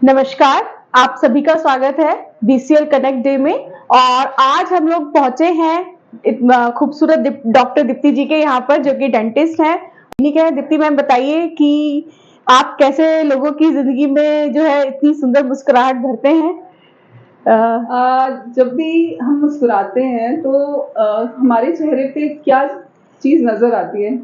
नमस्कार, आप सभी का स्वागत है बीसीएल कनेक्ट डे में। और आज हम लोग पहुंचे हैं खूबसूरत डॉक्टर दीप्ति जी के यहाँ पर, जो कि डेंटिस्ट हैं। ठीक है दीप्ति मैम, बताइए कि आप कैसे लोगों की जिंदगी में जो है इतनी सुंदर मुस्कुराहट भरते हैं। जब भी हम मुस्कुराते हैं तो हमारे चेहरे पे क्या चीज नजर आती है?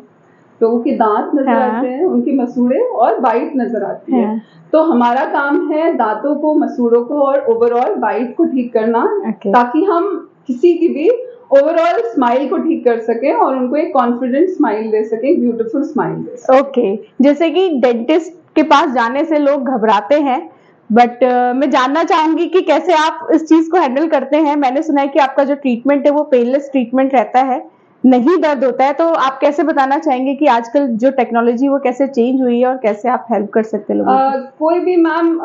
लोगों के दांत नजर आते हैं, उनके मसूड़े और बाइट नजर आती है। तो हमारा काम है दांतों को, मसूड़ों को और ओवरऑल बाइट को ठीक करना, ताकि हम किसी की भी ओवरऑल स्माइल को ठीक कर सके और उनको एक कॉन्फिडेंट स्माइल दे सके, ब्यूटीफुल स्माइल दे सके। ओके, जैसे कि डेंटिस्ट के पास जाने से लोग घबराते हैं, बट मैं जानना चाहूंगी कि कैसे आप इस चीज को हैंडल करते हैं। मैंने सुना है कि आपका जो ट्रीटमेंट है वो पेनलेस ट्रीटमेंट रहता है, नहीं दर्द होता है। तो आप कैसे बताना चाहेंगे कि आजकल जो टेक्नोलॉजी वो कैसे चेंज हुई है और कैसे आप हेल्प कर सकते हैं लोगों को? कोई भी मैम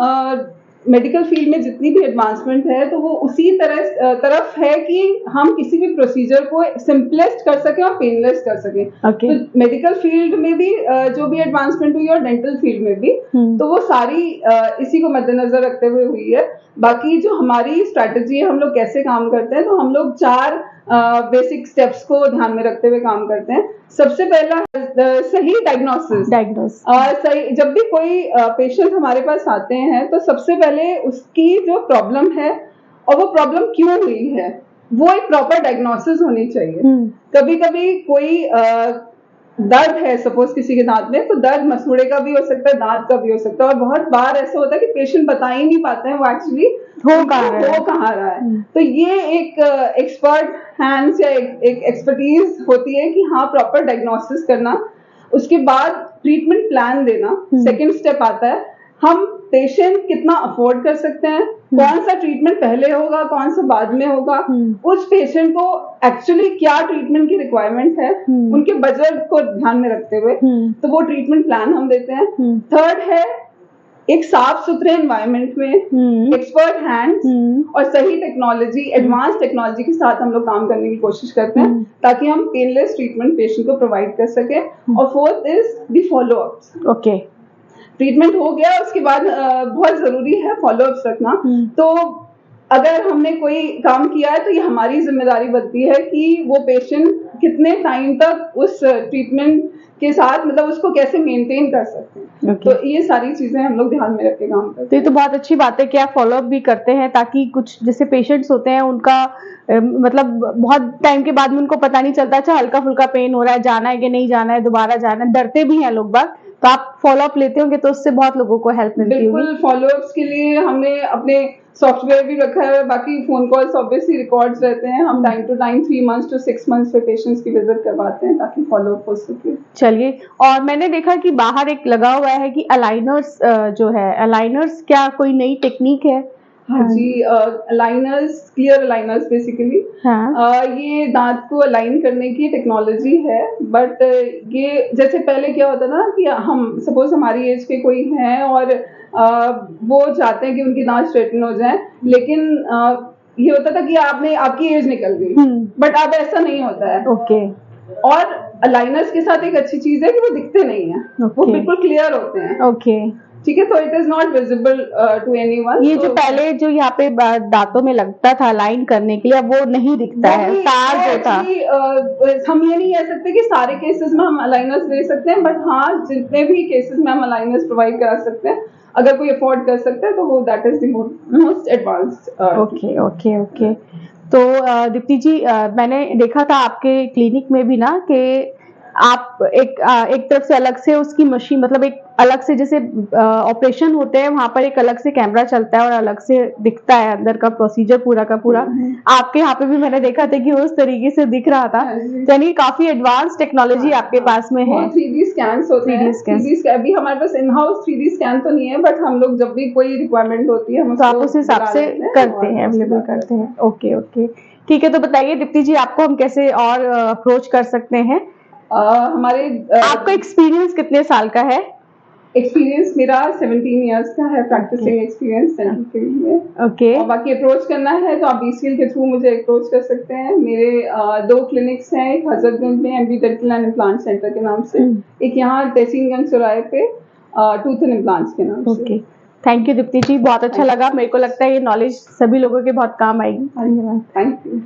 मेडिकल फील्ड में जितनी भी एडवांसमेंट है तो वो उसी तरफ है कि हम किसी भी प्रोसीजर को सिंपलेस्ट कर सकें और पेनलेस कर सकें। तो मेडिकल फील्ड में भी जो भी एडवांसमेंट हुई और डेंटल फील्ड में भी, तो वो सारी इसी को मद्देनजर रखते हुए हुई है। बाकी जो हमारी स्ट्रैटेजी है, हम लोग कैसे काम करते हैं, तो हम लोग 4 बेसिक स्टेप्स को ध्यान में रखते हुए काम करते हैं। सबसे पहला सही डायग्नोसिस। सही, जब भी कोई पेशेंट हमारे पास आते हैं तो सबसे पहले उसकी जो प्रॉब्लम है और वो प्रॉब्लम क्यों हुई है, वो एक प्रॉपर डायग्नोसिस होनी चाहिए। कभी कभी कोई दर्द है सपोज किसी के दांत में, तो दर्द मसूड़े का भी हो सकता है, दांत का भी हो सकता है। और बहुत बार ऐसा होता है कि पेशेंट बता ही नहीं पाते हैं वो एक्चुअली हो कहाँ रहा है। तो ये एक एक्सपर्ट हैंड्स या एक एक्सपर्टीज होती है कि हाँ, प्रॉपर डायग्नोसिस करना। उसके बाद ट्रीटमेंट प्लान देना सेकेंड स्टेप आता है। हम पेशेंट कितना अफोर्ड कर सकते हैं, कौन सा ट्रीटमेंट पहले होगा, कौन सा बाद में होगा, उस पेशेंट को एक्चुअली क्या ट्रीटमेंट की रिक्वायरमेंट है, उनके बजट को ध्यान में रखते हुए तो वो ट्रीटमेंट प्लान हम देते हैं। थर्ड है एक साफ सुथरे एनवायरनमेंट में एक्सपर्ट हैंड्स और सही टेक्नोलॉजी, एडवांस टेक्नोलॉजी के साथ हम लोग काम करने की कोशिश करते हैं, ताकि हम पेनलेस ट्रीटमेंट पेशेंट को प्रोवाइड कर सके। और fourth is the follow ups. Okay, treatment हो गया, उसके बाद बहुत जरूरी है फॉलो अप्स रखना। तो अगर हमने कोई काम किया है तो ये हमारी जिम्मेदारी बनती है कि वो पेशेंट कितने टाइम तक उस ट्रीटमेंट के साथ, मतलब उसको कैसे मेंटेन कर सकते हैं। तो ये सारी चीजें हम लोग ध्यान में रख के काम करते हैं। तो ये तो बहुत अच्छी बात है कि आप फॉलो अप भी करते हैं, ताकि कुछ जैसे पेशेंट्स होते हैं उनका मतलब बहुत टाइम के बाद में उनको पता नहीं चलता, अच्छा हल्का फुल्का पेन हो रहा है, जाना है कि नहीं जाना है, दोबारा जाना है, डरते भी हैं लोग बाग। तो आप फॉलो अप लेते होंगे तो उससे बहुत लोगों को हेल्प मिलती है। बिल्कुल, फॉलो अप्स के लिए हमने अपने सॉफ्टवेयर भी रखा है। बाकी फोन कॉल्स ऑब्वियसली रिकॉर्ड्स रहते हैं। हम time to time 3 months to 6 months पे पेशेंट्स की विजिट करवाते हैं ताकि फॉलो अप हो सके। चलिए, और मैंने देखा कि बाहर एक लगा हुआ है कि अलाइनर्स जो है, अलाइनर्स क्या कोई नई टेक्निक है? हाँ जी, अलाइनर्स, क्लियर अलाइनर्स बेसिकली। ये दांत को अलाइन करने की टेक्नोलॉजी है। बट ये जैसे पहले क्या होता ना कि हम सपोज हमारी एज के कोई हैं और वो चाहते हैं कि उनकी दांत स्ट्रेटन हो जाए, लेकिन ये होता था कि आपकी एज निकल गई, बट अब ऐसा नहीं होता है। ओके। और अलाइनर्स के साथ एक अच्छी चीज है कि वो दिखते नहीं है, वो बिल्कुल क्लियर होते हैं। ओके, ठीक है, तो it is not visible to anyone. ये जो पहले जो यहाँ पे दांतों में लगता था अलाइन करने के लिए, अब वो नहीं दिखता है, तार जो था। हम ये नहीं कह सकते कि सारे केसेस में हम अलाइनर्स दे सकते हैं, बट हाँ, जितने भी केसेस में हम अलाइनर्स प्रोवाइड करा सकते हैं, अगर कोई अफोर्ड कर सकता है तो वो that is the most advanced. Okay okay okay. तो दीप्ति जी, मैंने देखा था आपके क्लिनिक में भी ना कि आप एक तरफ से अलग से उसकी मशीन, मतलब एक अलग से जैसे ऑपरेशन होते हैं वहां पर एक अलग से कैमरा चलता है और अलग से दिखता है अंदर का प्रोसीजर पूरा का पूरा। आपके यहाँ पे भी मैंने देखा था कि उस तरीके से दिख रहा था। यानी काफी एडवांस टेक्नोलॉजी आपके पास में है। 3D स्कैन्स होते हैं। अभी हमारे पास इन हाउस 3D स्कैन तो नहीं है, बट हम लोग जब भी कोई रिक्वायरमेंट होती है तो आप उस हिसाब से करते हैं, अवेलेबल करते हैं। ओके ओके, ठीक है। तो बताइए दीप्ति जी, आपको हम कैसे और अप्रोच कर सकते हैं? हमारे आपका एक्सपीरियंस कितने साल का है? एक्सपीरियंस मेरा 17 इयर्स का है, प्रैक्टिसिंग एक्सपीरियंस डेंटल फील्ड में। ओके। और बाकी अप्रोच करना है तो आप बीसीएल के थ्रू मुझे अप्रोच कर सकते हैं। मेरे 2 क्लिनिक्स हैं, एक हजरतगंज में MB dental and implant centre के नाम से, एक यहाँ तहसीलगंज चौराहे पे, टूथ एंड इम्प्लांट्स के नाम से। ओके, थैंक यू दीप्ति जी, बहुत अच्छा लगा। मेरे को लगता है ये नॉलेज सभी लोगों के बहुत काम आएगी। धन्यवाद। Thank you.